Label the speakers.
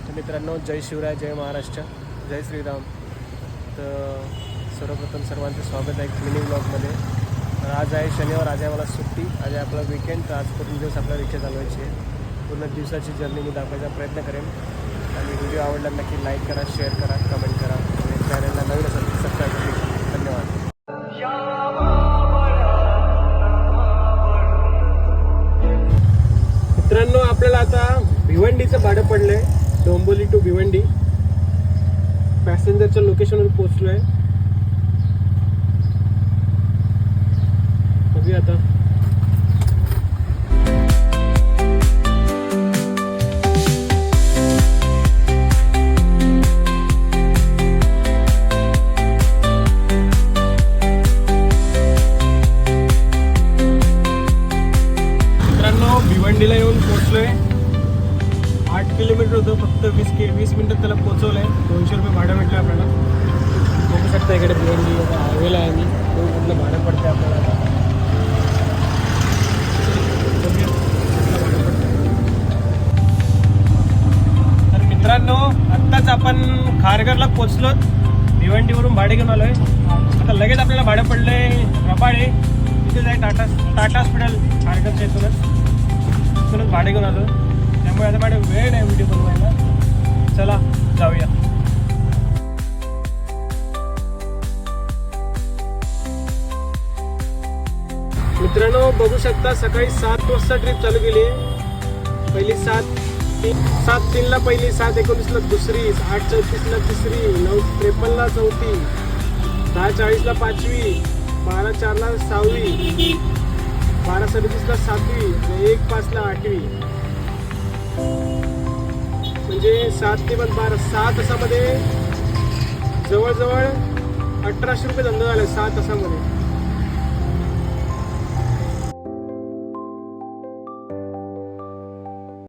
Speaker 1: तर मित्रांनो, जय शिवराय, जय महाराष्ट्र, जय श्रीराम. तर सर्वप्रथम सर्वांचं स्वागत आहे एक मिनी ब्लॉगमध्ये. तर आज आहे शनिवार, आज आहे मला सुट्टी, आज आहे आपला वीकेंड. तर आज पूर्ण दिवस आपल्याला रिक्षा चालवायची आहे. पूर्ण दिवसाची जर्नी मी दाखवायचा प्रयत्न करेन. आणि व्हिडिओ आवडला नक्की लाईक करा, शेअर करा, कमेंट करा. आणि चॅनलला नवीन असेल तर सबस्क्राईब करा. धन्यवाद. मित्रांनो, आपल्याला आता भिवंडीचं भाडं पडलं आहे. डोंबिवली टू भिवंडी पॅसेंजरच्या लोकेशनवर पोहोचलो आहे. बघूया आता. मित्रांनो, भिवंडीला येऊन पोहोचलोय. 8 किलोमीटर होतं, फक्त 20 मिनिटात त्याला पोहोचवलं आहे. 200 रुपये भाडं भेटलं आपल्याला. बघू शकता इकडे भिवंडी हायवेला आहे. मी कुठलं भाडं पडते आपल्याला. तर मित्रांनो, आत्ताच आपण खारघरला पोचलो. भिवंडीवरून भाडे घेऊन आलो आहे. आता लगेच आपल्याला भाडं पडलं आहे रबाळे. तिथे जाय टाटा हॉस्पिटल खारघरच्या इथूनच भाडे घेऊन आलो. त्यामुळे आता माझ्या वेळ आहे व्हिडिओ बनवायला. चला जाऊया. मित्रांनो, बघू शकता सकाळी 7 वाजता ट्रिप चालू केली आहे. पहिली 7:03ला पहिली, 7:19ला दुसरी, 8:34ला तिसरी, 9:53ला चौथी, 10:40ला पाचवी, 12:04ला सहावी, 12:37ला सातवी, 1:05ला आठवी. म्हणजे 7 ते 12 6 तासामध्ये जवळजवळ 1800 रुपये धंदा झाला 6 तासामध्ये.